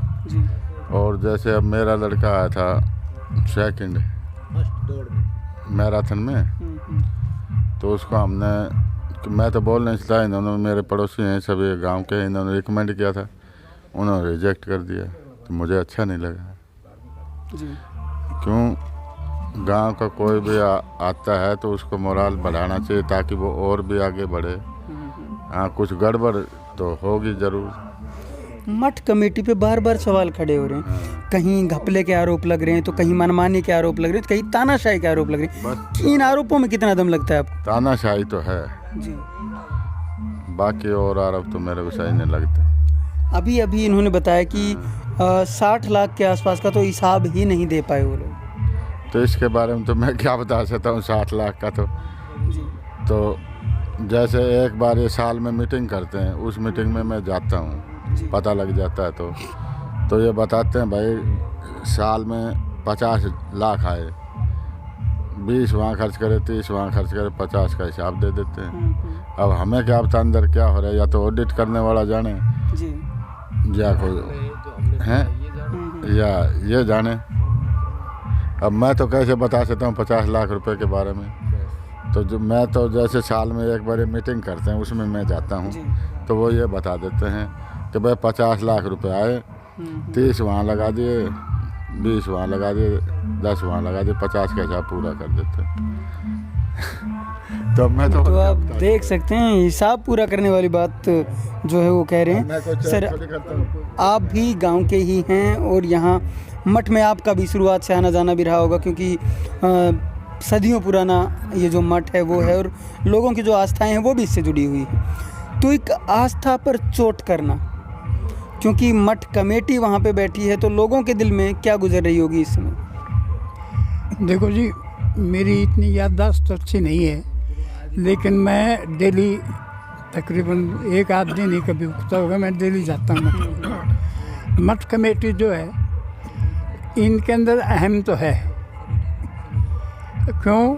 और जैसे अब मेरा लड़का आया था सेकंड मैराथन में, तो उसको हमने, मैं तो बोल नहीं सकता, इन्होंने मेरे पड़ोसी हैं सभी गांव के, इन्होंने रिकमेंड किया था, उन्होंने रिजेक्ट कर दिया, तो मुझे अच्छा नहीं लगा। क्यों? गांव का कोई भी आता है तो उसको मोराल बढ़ाना चाहिए ताकि वो और भी आगे बढ़े। हाँ, कुछ गड़बड़ तो होगी ज़रूर। मठ कमेटी पे बार बार सवाल खड़े हो रहे हैं, कहीं घपले के आरोप लग रहे हैं तो कहीं मनमानी के आरोप लग रहे हैं, तो कहीं तानाशाही के आरोप लग रहे हैं। इन आरोपों में कितना दम लगता है आपको? तानाशाही तो है जी। बाकी और आरोप तो मेरे को सही नहीं लगता। अभी अभी इन्होंने बताया कि 60 लाख के आसपास का तो हिसाब ही नहीं दे पाए वो लोग। तो इसके बारे में तो मैं क्या बता सकता हूँ 60 लाख का तो जैसे एक बार ये साल में मीटिंग करते हैं, उस मीटिंग में मैं जाता हूँ, पता लग जाता है तो ये बताते हैं भाई साल में 50 लाख आए, 20 वहाँ खर्च करे, 30 वहाँ खर्च करे, 50 का हिसाब दे देते हैं। अब हमें क्या पता अंदर क्या हो रहा है, या तो ऑडिट करने वाला जाने जी। या कोई हैं या ये जाने। अब मैं तो कैसे बता सकता हूँ 50 लाख रुपए के बारे में? तो जो मैं तो जैसे साल में एक बार मीटिंग करते हैं उसमें मैं जाता हूँ, तो वो ये बता देते हैं कि भाई 50 लाख रुपए आए, 30 वहाँ लगा दिए, 20 वहाँ लगा दिए, 10 वहाँ लगा दिए, 50 का हिसाब पूरा कर देते तो मैं तो आप देख सकते हैं हिसाब पूरा करने वाली बात जो है वो कह रहे हैं। सर, आप भी गांव के ही हैं और यहाँ मठ में आपका भी शुरुआत से आना जाना भी रहा होगा, क्योंकि सदियों पुराना ये जो मठ है वो है और लोगों की जो आस्थाएं हैं वो भी इससे जुड़ी हुई है। तो एक आस्था पर चोट करना, क्योंकि मठ कमेटी वहाँ पे बैठी है, तो लोगों के दिल में क्या गुजर रही होगी इस समय? देखो जी, मेरी इतनी याददाश्त अच्छी नहीं है, लेकिन मैं डेली तकरीबन एक आध दिन ही कभी उगता होगा, मैं डेली जाता हूँ। मठ कमेटी जो है इनके अंदर अहम तो है, क्यों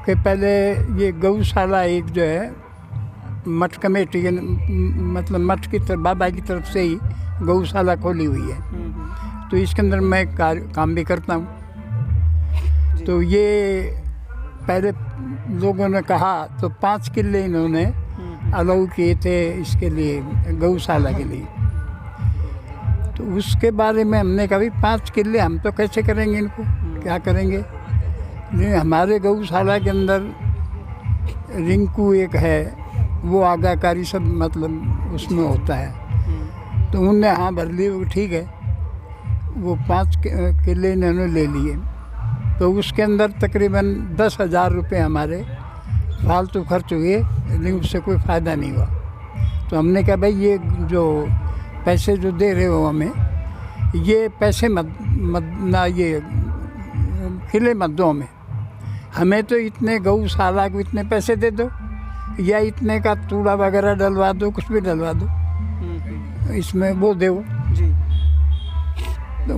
कि पहले ये गौशाला एक जो है मठ कमेटी के मतलब मठ की तरफ बाबा की तरफ से ही गौशाला खोली हुई है, तो इसके अंदर मैं काम भी करता हूँ। तो ये पहले लोगों ने कहा तो 5 किले इन्होंने अलाउ किए थे इसके लिए, गौशाला के लिए। तो उसके बारे में हमने कहा भाई 5 किले हम तो कैसे करेंगे, इनको क्या करेंगे। लेकिन हमारे गौशाला के अंदर रिंकू एक है, वो आज्ञाकारी सब मतलब उसमें होता है, तो उनने हाँ भर ली, वो ठीक है। वो 5 किले इन्होंने ले लिए, तो उसके अंदर तकरीबन 10,000 रुपये हमारे फालतू खर्च हुए, लेकिन उससे कोई फ़ायदा नहीं हुआ। तो हमने कहा भाई ये जो पैसे जो दे रहे हो हमें, ये पैसे मत ना ये खिले मत दो हमें तो इतने गौशाला को इतने पैसे दे दो, या इतने का तूड़ा वगैरह डलवा दो, कुछ भी डलवा दो, इसमें वो दो जी। तो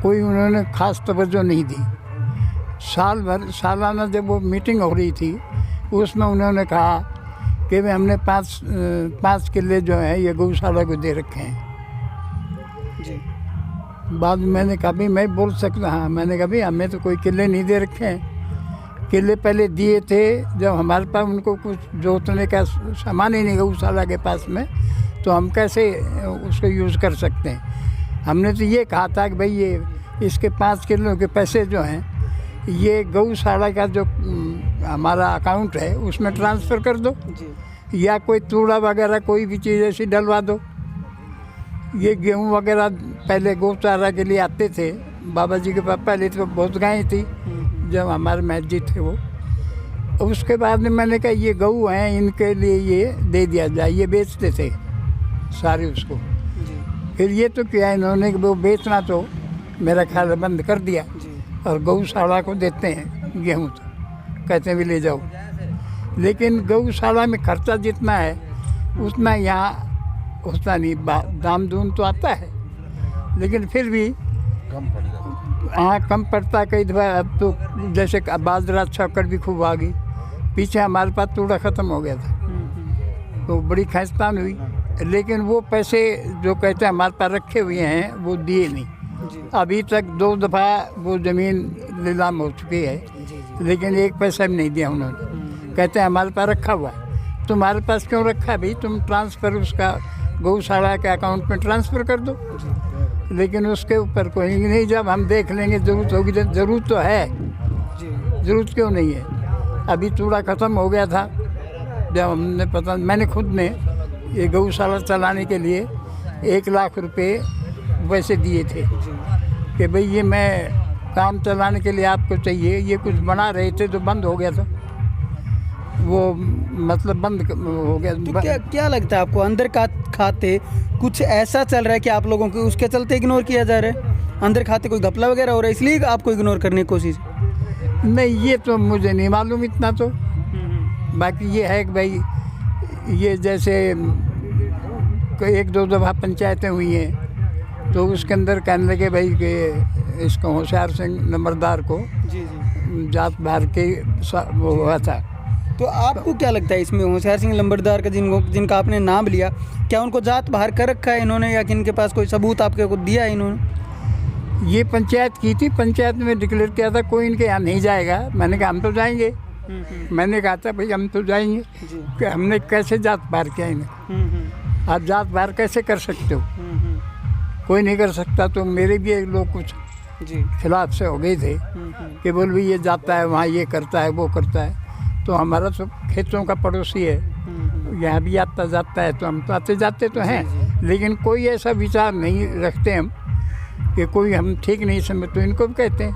कोई उन्होंने ख़ास तवज्जो नहीं दी। सालाना जब वो मीटिंग हो रही थी, उसमें उन्होंने कहा कि भाई हमने 5 किले जो हैं ये गौशाला को दे रखे हैं जी। बाद में मैंने कहा भी मैं बोल सकता, हाँ मैंने कहा भी हमें तो कोई किले नहीं दे रखे हैं। किले पहले दिए थे जब हमारे पास उनको कुछ जोतने का सामान ही नहीं गौशाला के पास में, तो हम कैसे उसको यूज़ कर सकते हैं। हमने तो ये कहा था कि भाई ये इसके 5 किलो के पैसे जो हैं ये गौशाला का जो हमारा अकाउंट है उसमें ट्रांसफ़र कर दो जी। या कोई तूड़ा वगैरह कोई भी चीज़ ऐसी डलवा दो। ये गेहूँ वगैरह पहले गौचारा के लिए आते थे, बाबा जी के पास पहले तो बहुत गायें थी जब हमारे महज जी थे वो। उसके बाद में मैंने कहा ये गऊ हैं, इनके लिए ये दे दिया जाए, ये बेचते थे सारे उसको। फिर ये तो किया इन्होंने कि वो बेचना तो मेरा ख्याल बंद कर दिया और गौशाला को देते हैं गेहूँ, तो कहते हैं भी ले जाओ। लेकिन गौशाला में खर्चा जितना है उतना यहाँ होता नहीं, दाम दून तो आता है लेकिन फिर भी हाँ कम पड़ता। कई दफ़ा अब तो जैसे बाजरा शक्कर भी खूब आ गई, पीछे हमारे पास तूड़ा ख़त्म हो गया था तो बड़ी खैंचतान हुई। लेकिन वो पैसे जो कहते हैं हमारे पास रखे हुए हैं वो दिए नहीं। अभी तक 2 दफ़ा वो ज़मीन नीलाम हो चुकी है, लेकिन 1 पैसा भी नहीं दिया उन्होंने। कहते हैं हमारे पास रखा हुआ है। तुम्हारे पास क्यों रखा भाई, तुम ट्रांसफ़र उसका गौशाला के अकाउंट में ट्रांसफ़र कर दो। लेकिन उसके ऊपर कोई नहीं, जब हम देख लेंगे ज़रूरत होगी, ज़रूरत तो है ज़रूरत क्यों नहीं है? अभी चूड़ा ख़त्म हो गया था जब हमने मैंने खुद ने ये गौशाला चलाने के लिए 1 लाख रुपए वैसे दिए थे कि भाई ये मैं काम चलाने के लिए आपको चाहिए। ये कुछ बना रहे थे तो बंद हो गया था, वो मतलब बंद हो गया। तो क्या लगता है आपको, अंदर का खाते कुछ ऐसा चल रहा है कि आप लोगों को उसके चलते इग्नोर किया जा रहा है? अंदर खाते कोई घपला वगैरह हो रहा है इसलिए आपको इग्नोर करने की कोशिश? नहीं, ये तो मुझे नहीं मालूम इतना तो। बाकी ये है कि भाई ये जैसे 1-2 दफ़ा पंचायतें हुई हैं तो उसके अंदर कहने लगे भाई कि इसको होशियार सिंह नंबरदार को जात बाहर के वो हुआ था। तो आपको क्या लगता है इसमें होशियार सिंह नंबरदार का जिनका आपने नाम लिया, क्या उनको जात बाहर कर रखा है इन्होंने या कि इनके पास कोई सबूत आपके को दिया है इन्होंने? ये पंचायत की थी, पंचायत में डिक्लेयर किया था कोई इनके यहाँ नहीं जाएगा। मैंने कहा हम तो जाएंगे। मैंने कहा था भाई हम तो जाएंगे कि हमने कैसे जात बाहर किया इन्हें। आप जात बाहर कैसे कर सकते हो? कोई नहीं कर सकता। तो मेरे भी एक लोग कुछ खिलाफ से हो गए थे कि बोल भी ये जाता है वहाँ, ये करता है, वो करता है। तो हमारा तो खेतों का पड़ोसी है, यहाँ भी आता जाता है तो हम तो आते जाते तो हैं, लेकिन कोई ऐसा विचार नहीं रखते हम कि कोई हम ठीक नहीं समझ तो इनको भी कहते हैं।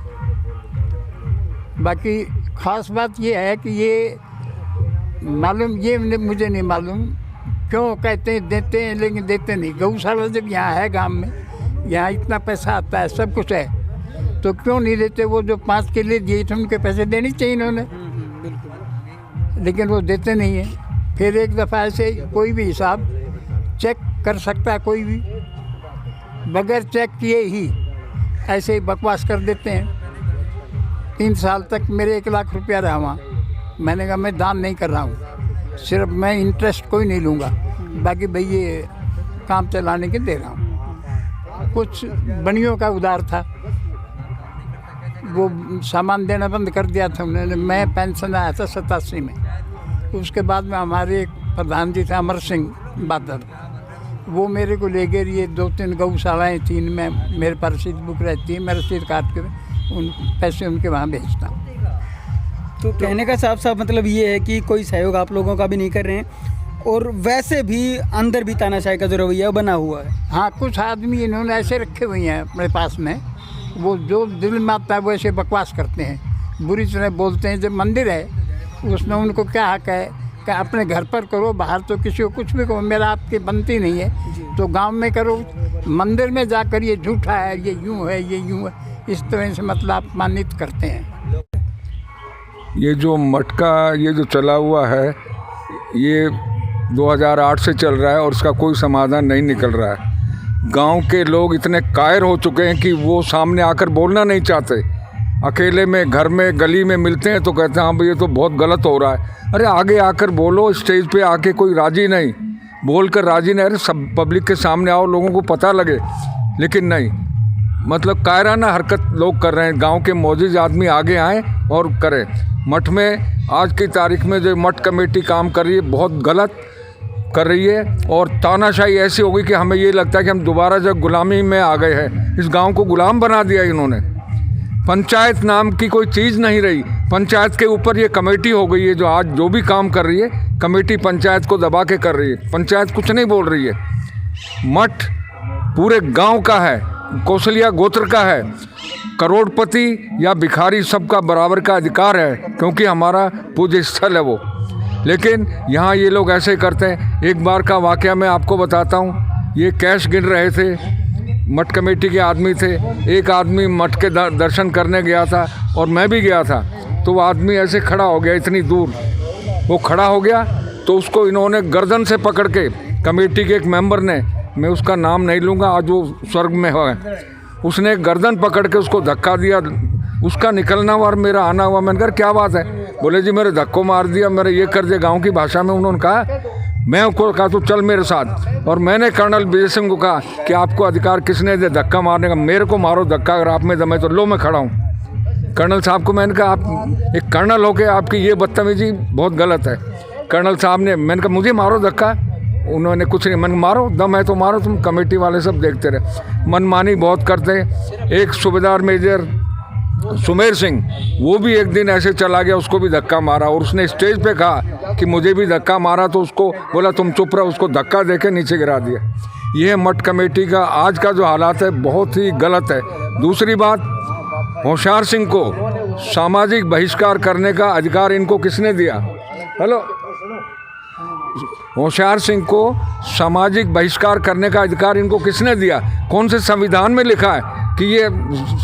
बाकी ख़ास बात ये है कि ये मालूम, ये मुझे नहीं मालूम क्यों कहते हैं देते हैं लेकिन देते नहीं। गौशाला जब यहाँ है गांव में, यहाँ इतना पैसा आता है, सब कुछ है, तो क्यों नहीं देते? वो जो 5 किले दिए थे उनके पैसे देने चाहिए इन्होंने, लेकिन वो देते नहीं है। फिर एक दफ़ा ऐसे कोई भी हिसाब चेक कर सकता है, कोई भी बगैर चेक किए ही ऐसे ही बकवास कर देते हैं। 3 साल तक मेरे 1 लाख रुपया रहा वहाँ। मैंने कहा मैं दान नहीं कर रहा हूँ, सिर्फ मैं इंटरेस्ट कोई नहीं लूँगा, बाकी भाई ये काम चलाने के दे रहा हूँ। कुछ बनियों का उधार था, वो सामान देना बंद कर दिया था उन्होंने। मैं पेंशन आया था 87 में। उसके बाद में हमारे एक प्रधान जी थे अमर सिंह बादल, वो मेरे को ले गए। ये 2-3 गौशालाएँ थी, में मेरे पास रसीद बुक रहती है, मैं रसीद काट के उन पैसे उनके वहाँ भेजता हूँ। तो कहने का साफ मतलब ये है कि कोई सहयोग आप लोगों का भी नहीं कर रहे हैं, और वैसे भी अंदर भी तानाशाही का जो रवैया बना हुआ है। हाँ, कुछ आदमी इन्होंने ऐसे रखे हुए हैं अपने पास में, वो जो दिल में आता है वो ऐसे बकवास करते हैं, बुरी तरह बोलते हैं। जब मंदिर है उसमें उनको क्या हक है कि अपने घर पर करो, बाहर तो किसी को कुछ भी करो, मेरा आपकी बनती नहीं है तो गांव में करो। मंदिर में जाकर ये झूठा है, ये यूँ है, ये यूँ है, इस तरह से मतलब अपमानित करते हैं। ये जो मटका ये जो चला हुआ है ये 2008 से चल रहा है और उसका कोई समाधान नहीं निकल रहा है। गांव के लोग इतने कायर हो चुके हैं कि वो सामने आकर बोलना नहीं चाहते। अकेले में घर में गली में मिलते हैं तो कहते हैं हाँ भाई ये तो बहुत गलत हो रहा है। अरे आगे आकर बोलो, स्टेज पे आके कोई राजी नहीं, बोलकर राजी नहीं। अरे सब पब्लिक के सामने आओ, लोगों को पता लगे, लेकिन नहीं, मतलब कायराना हरकत लोग कर रहे हैं। गांव के मौजूद आदमी आगे आएँ और करें। मठ में आज की तारीख में जो मठ कमेटी काम कर रही है बहुत गलत कर रही है, और तानाशाही ऐसी हो गई कि हमें ये लगता है कि हम दोबारा जब गुलामी में आ गए हैं। इस गांव को गुलाम बना दिया इन्होंने। पंचायत नाम की कोई चीज़ नहीं रही। पंचायत के ऊपर ये कमेटी हो गई है जो आज जो भी काम कर रही है, कमेटी पंचायत को दबा के कर रही है। पंचायत कुछ नहीं बोल रही है। मठ पूरे गांव का है, कौशलिया गोत्र का है। करोड़पति या भिखारी सबका बराबर का अधिकार है, क्योंकि हमारा पूज्य स्थल है वो। लेकिन यहाँ ये लोग ऐसे करते हैं। एक बार का वाकया मैं आपको बताता हूँ। ये कैश गिन रहे थे, मठ कमेटी के आदमी थे। एक आदमी मठ के दर्शन करने गया था और मैं भी गया था, तो वो आदमी ऐसे खड़ा हो गया, इतनी दूर वो खड़ा हो गया, तो उसको इन्होंने गर्दन से पकड़ के, कमेटी के एक मेंबर ने, मैं उसका नाम नहीं लूँगा, आज वो स्वर्ग में है, उसने गर्दन पकड़ के उसको धक्का दिया। उसका निकलना हुआ और मेरा आना हुआ। मैंने कहा क्या बात है? बोले जी मेरे धक्को मार दिया, मेरे ये कर दिया। गाँव की भाषा में उन्होंने कहा। मैं उनको कहा तो चल मेरे साथ, और मैंने कर्नल विजय सिंह को कहा कि आपको अधिकार किसने दे धक्का मारने का? मेरे को मारो धक्का, अगर आप में दम है तो लो मैं खड़ा हूँ। कर्नल साहब को मैंने कहा आप एक कर्नल हो के आपकी ये बदतमीजी बहुत गलत है। कर्नल साहब ने, मैंने कहा मुझे मारो धक्का, उन्होंने कुछ नहीं। मैंने मारो, दम है तो मारो, तुम कमेटी वाले सब देखते रहे। मनमानी बहुत करते। एक सूबेदार मेजर सुमेर सिंह, वो भी एक दिन ऐसे चला गया, उसको भी धक्का मारा और उसने स्टेज पे कहा कि मुझे भी धक्का मारा, तो उसको बोला तुम चुप रहो, उसको धक्का देके नीचे गिरा दिया। ये मठ कमेटी का आज का जो हालात है बहुत ही गलत है। दूसरी बात, होशियार सिंह को सामाजिक बहिष्कार करने का अधिकार इनको किसने दिया? हेलो, होशियार सिंह को सामाजिक बहिष्कार करने का अधिकार इनको किसने दिया? कौन से संविधान में लिखा है कि ये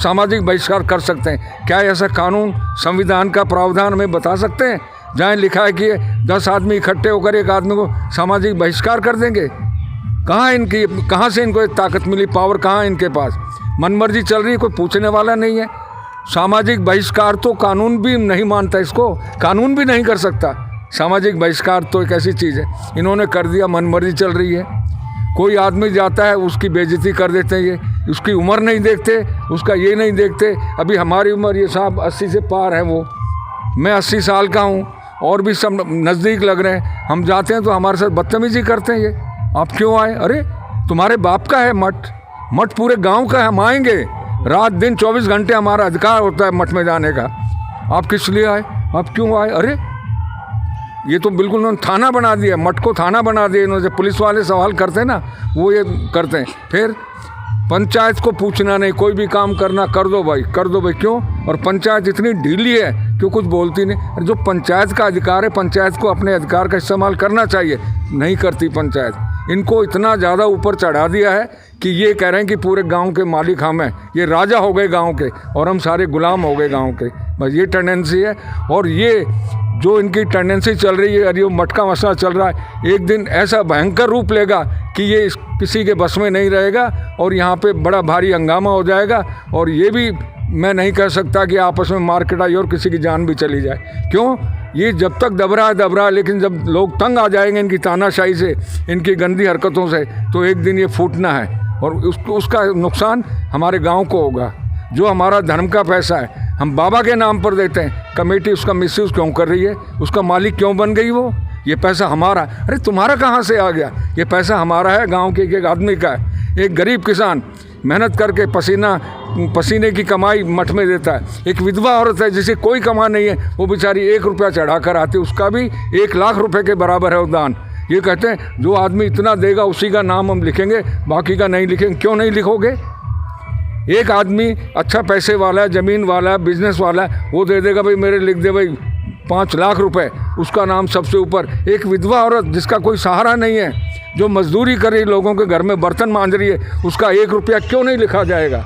सामाजिक बहिष्कार कर सकते हैं? क्या ऐसा कानून, संविधान का प्रावधान हमें बता सकते हैं जहाँ लिखा है कि 10 आदमी इकट्ठे होकर एक आदमी को सामाजिक बहिष्कार कर देंगे? कहाँ से इनको ताकत मिली, पावर कहाँ इनके पास? मनमर्जी चल रही है, कोई पूछने वाला नहीं है। सामाजिक बहिष्कार तो कानून भी नहीं मानता, इसको कानून भी नहीं कर सकता। सामाजिक बहिष्कार तो एक ऐसी चीज़ है, इन्होंने कर दिया, मनमर्जी चल रही है। कोई आदमी जाता है उसकी बेइज्जती कर देते हैं, ये उसकी उम्र नहीं देखते, उसका ये नहीं देखते। अभी हमारी उम्र, ये साहब 80 से पार है, वो मैं 80 साल का हूँ और भी सब नज़दीक लग रहे हैं। हम जाते हैं तो हमारे साथ बदतमीजी करते हैं। ये आप क्यों आए? अरे तुम्हारे बाप का है मठ, मठ पूरे गांव का है, हम आएंगे, रात दिन 24 घंटे हमारा अधिकार होता है मठ में जाने का। आप किस लिए आए? आप क्यों आए? अरे ये तो बिल्कुल उन्होंने थाना बना दिया, मठ को थाना बना दिया इन्होंने। पुलिस वाले सवाल करते हैं ना, वो ये करते हैं। फिर पंचायत को पूछना नहीं, कोई भी काम करना कर दो भाई, कर दो भाई। क्यों? और पंचायत इतनी ढीली है क्यों कुछ बोलती नहीं। जो पंचायत का अधिकार है, पंचायत को अपने अधिकार का इस्तेमाल करना चाहिए, नहीं करती पंचायत। इनको इतना ज़्यादा ऊपर चढ़ा दिया है कि ये कह रहे हैं कि पूरे गांव के मालिक हम हैं, ये राजा हो गए गांव के और हम सारे गुलाम हो गए गांव के। बस ये टेंडेंसी है। और ये जो इनकी टेंडेंसी चल रही है, अरे मठ का मसला चल रहा है, एक दिन ऐसा भयंकर रूप लेगा कि ये किसी के बस में नहीं रहेगा और यहाँ पे बड़ा भारी हंगामा हो जाएगा। और ये भी मैं नहीं कह सकता कि आपस में मार्केट आई और किसी की जान भी चली जाए। क्यों? ये जब तक दबरा है, लेकिन जब लोग तंग आ जाएंगे इनकी तानाशाही से, इनकी गंदी हरकतों से, तो एक दिन ये फूटना है और उसका नुकसान हमारे गांव को होगा। जो हमारा धर्म का पैसा है हम बाबा के नाम पर देते हैं, कमेटी उसका मिसयूज़ क्यों कर रही है? उसका मालिक क्यों बन गई वो? ये पैसा हमारा। अरे तुम्हारा कहाँ से आ गया? ये पैसा हमारा है, गांव के एक आदमी का है। एक गरीब किसान मेहनत करके पसीने की कमाई मठ में देता है। एक विधवा औरत है जिसे कोई कमा नहीं है, वो बेचारी 1 रुपया चढ़ा कर आती है, उसका भी 1 लाख रुपए के बराबर है वो दान। ये कहते हैं जो आदमी इतना देगा उसी का नाम हम लिखेंगे, बाकी का नहीं लिखेंगे। क्यों नहीं लिखोगे? एक आदमी अच्छा पैसे वाला है, ज़मीन वाला है, बिजनेस वाला है, वो दे देगा भाई मेरे लिख दे भाई 5 लाख रुपए, उसका नाम सबसे ऊपर। एक विधवा औरत जिसका कोई सहारा नहीं है, जो मजदूरी कर रही, लोगों के घर में बर्तन मांज रही है, उसका 1 रुपया क्यों नहीं लिखा जाएगा?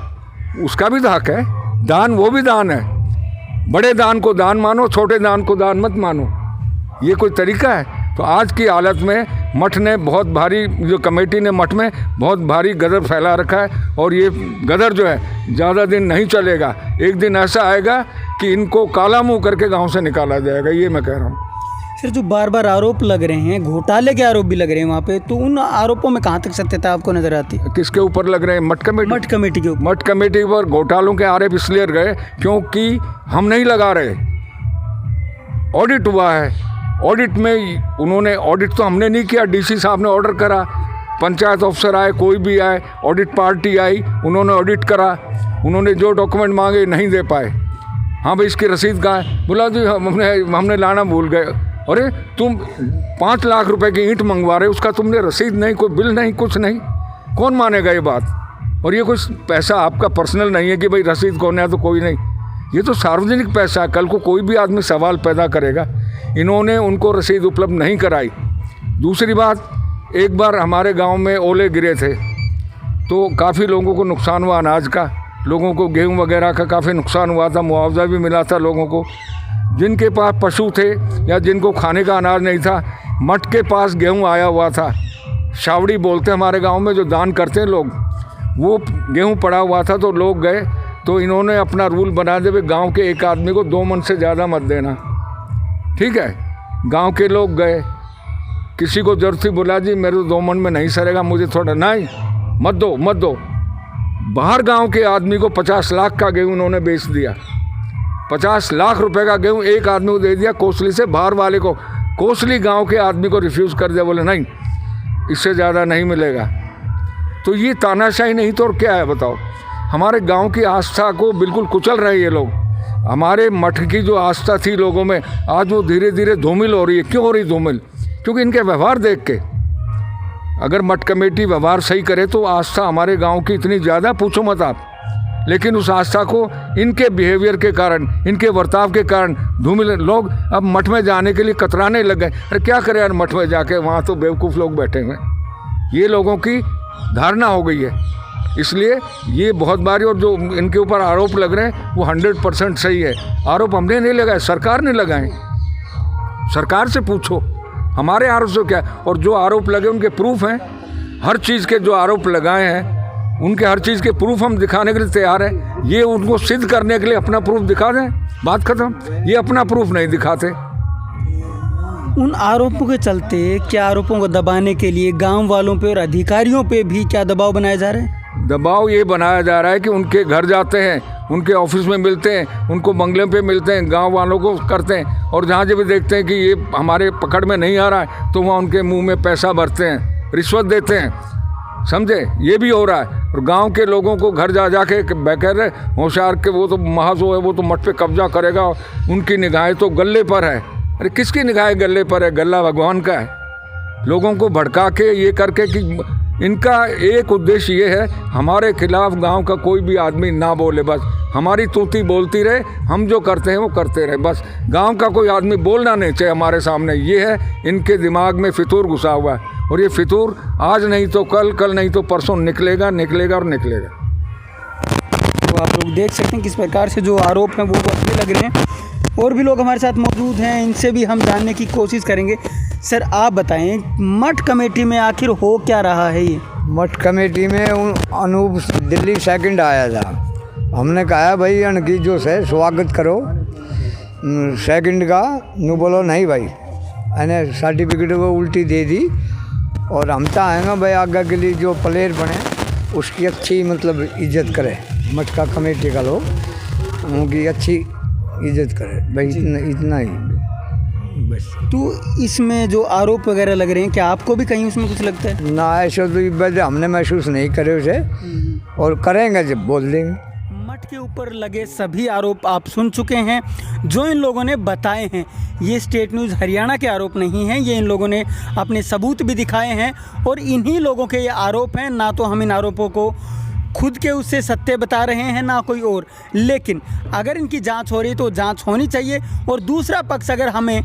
उसका भी हक है। दान वो भी दान है। बड़े दान को दान मानो, छोटे दान को दान मत मानो। ये कोई तरीका है? तो आज की हालत में मठ ने बहुत भारी, जो कमेटी ने मठ में बहुत भारी गदर फैला रखा है और ये गदर जो है ज़्यादा दिन नहीं चलेगा। एक दिन ऐसा आएगा कि इनको काला मुंह करके गांव से निकाला जाएगा, ये मैं कह रहा हूँ। सर, जो बार बार आरोप लग रहे हैं, घोटाले के आरोप भी लग रहे हैं वहाँ पे, तो उन आरोपों में कहाँ तक सत्यता आपको नजर आती है? किसके ऊपर लग रहे हैं? मठ कमेटी के ऊपर। मठ कमेटी पर घोटालों के आरोप इसलिए गए क्योंकि हम नहीं लगा रहे। ऑडिट हुआ है, ऑडिट में उन्होंने, ऑडिट तो हमने नहीं किया, डीसी साहब ने ऑर्डर करा, पंचायत अफसर आए, कोई भी आए, ऑडिट पार्टी आई, उन्होंने ऑडिट करा, उन्होंने जो डॉक्यूमेंट मांगे नहीं दे पाए। हाँ भाई इसकी रसीद कहाँ है? बोला जी हमने लाना भूल गए। अरे तुम 5 लाख रुपए की ईंट मंगवा रहे, उसका तुमने रसीद नहीं, कोई बिल नहीं, कुछ नहीं, कौन मानेगा ये बात? और ये कुछ पैसा आपका पर्सनल नहीं है कि भाई रसीद कौन है तो कोई नहीं, ये तो सार्वजनिक पैसा है। कल को कोई भी आदमी सवाल पैदा करेगा। इन्होंने उनको रसीद उपलब्ध नहीं कराई। दूसरी बात, एक बार हमारे गांव में ओले गिरे थे तो काफ़ी लोगों को नुकसान हुआ, अनाज का, लोगों को गेहूं वगैरह का काफ़ी नुकसान हुआ था, मुआवजा भी मिला था लोगों को। जिनके पास पशु थे या जिनको खाने का अनाज नहीं था, मठ के पास गेहूं आया हुआ था, शावड़ी बोलते हैं हमारे गांव में, जो दान करते हैं लोग, वो गेहूं पड़ा हुआ था। तो लोग गए तो इन्होंने अपना रूल बना दिया, गांव के एक आदमी को 2 मन से ज़्यादा मत देना। ठीक है, गांव के लोग गए, किसी को जरूरत थी, बोला जी मेरे तो 2 मन में नहीं सरेगा, मुझे थोड़ा, नहीं मत दो। बाहर गांव के आदमी को 50 लाख का गेहूं उन्होंने बेच दिया। 50 लाख रुपए का गेहूं एक आदमी को दे दिया कोसली से, बाहर वाले को। कोसली गांव के आदमी को रिफ्यूज़ कर दिया, बोले नहीं इससे ज़्यादा नहीं मिलेगा। तो ये तानाशाही नहीं तो और क्या है बताओ? हमारे गांव की आस्था को बिल्कुल कुचल रहे ये लोग। हमारे मठ की जो आस्था थी लोगों में, आज वो धीरे धीरे धूमिल हो रही है। क्यों हो रही धूमिल? क्योंकि इनके व्यवहार देख के। अगर मठ कमेटी व्यवहार सही करे तो आस्था हमारे गांव की इतनी ज़्यादा पूछो मत आप, लेकिन उस आस्था को इनके बिहेवियर के कारण, इनके बर्ताव के कारण धूमिल। लोग अब मठ में जाने के लिए कतराने लग गए। अरे क्या करें यार मठ में जाके, वहाँ तो बेवकूफ़ लोग बैठे हुए हैं। ये लोगों की धारणा हो गई है। इसलिए ये बहुत बारी, और जो इनके ऊपर आरोप लग रहे हैं वो 100% सही है। आरोप हमने नहीं लगाए, सरकार ने लगाए। सरकार से पूछो हमारे आरोप से क्या। और जो आरोप लगे उनके प्रूफ हैं। हर चीज़ के जो आरोप लगाए हैं उनके हर चीज़ के प्रूफ हम दिखाने के लिए तैयार हैं। ये उनको सिद्ध करने के लिए अपना प्रूफ दिखा दें, बात खत्म। ये अपना प्रूफ नहीं दिखाते। उन आरोपों के चलते क्या आरोपों को दबाने के लिए गांव वालों पे और अधिकारियों पे भी क्या दबाव बनाया जा रहा है? दबाव ये बनाया जा रहा है कि उनके घर जाते हैं, उनके ऑफिस में मिलते हैं, उनको बंगले पे मिलते हैं, गांव वालों को करते हैं। और जहाँ जब भी देखते हैं कि ये हमारे पकड़ में नहीं आ रहा है तो वहाँ उनके मुंह में पैसा भरते हैं, रिश्वत देते हैं। समझे? ये भी हो रहा है। और गांव के लोगों को घर जा जाके कह रहे होशियार के वो तो महाजो है, वो तो मठ पे कब्जा करेगा, उनकी निगाहें तो गले पर है। अरे किसकी निगाहें गले पर है? गला भगवान का है। लोगों को भड़का के ये करके कि इनका एक उद्देश्य ये है हमारे खिलाफ गांव का कोई भी आदमी ना बोले, बस हमारी तूती बोलती रहे, हम जो करते हैं वो करते रहे, बस गांव का कोई आदमी बोलना नहीं चाहिए हमारे सामने। ये है इनके दिमाग में फितूर घुसा हुआ है। और ये फितूर आज नहीं तो कल, कल नहीं तो परसों निकलेगा, निकलेगा और निकलेगा। तो आप लोग देख सकते हैं किस प्रकार से जो आरोप हैं वो बढ़ते लग रहे हैं। और भी लोग हमारे साथ मौजूद हैं, इनसे भी हम जानने की कोशिश करेंगे। सर आप बताएं, मठ कमेटी में आखिर हो क्या रहा है? ये मठ कमेटी में अनूप दिल्ली सेकंड आया था। हमने कहा भाई इनकी जो है स्वागत करो सेकंड का। नू बोलो नहीं भाई, मैंने सर्टिफिकेट को उल्टी दे दी। और हम चाहेंगे भाई आगे के लिए जो प्लेयर बने उसकी अच्छी मतलब इज्जत करे, मठ का कमेटी का लोग उनकी अच्छी इज्जत करे भाई, इतना ही बस। तो इसमें जो आरोप वगैरह लग रहे हैं, क्या आपको भी कहीं उसमें कुछ लगता है? ना ऐसे तो हमने महसूस नहीं करे उसे, और करेंगे जब बोल देंगे। मठ के ऊपर लगे सभी आरोप आप सुन चुके हैं जो इन लोगों ने बताए हैं। ये स्टेट न्यूज़ हरियाणा के आरोप नहीं हैं, ये इन लोगों ने अपने सबूत भी दिखाए हैं। और इन्हीं लोगों के ये आरोप हैं, ना तो हम इन आरोपों को खुद के उससे सत्य बता रहे हैं ना कोई और। लेकिन अगर इनकी जांच हो रही तो जांच होनी चाहिए। और दूसरा पक्ष अगर हमें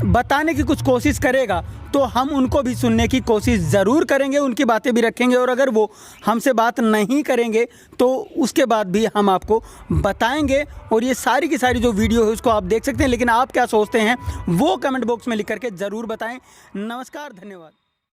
बताने की कुछ कोशिश करेगा तो हम उनको भी सुनने की कोशिश ज़रूर करेंगे, उनकी बातें भी रखेंगे। और अगर वो हमसे बात नहीं करेंगे तो उसके बाद भी हम आपको बताएंगे। और ये सारी की सारी जो वीडियो है उसको आप देख सकते हैं। लेकिन आप क्या सोचते हैं वो कमेंट बॉक्स में लिख करके ज़रूर बताएं। नमस्कार, धन्यवाद।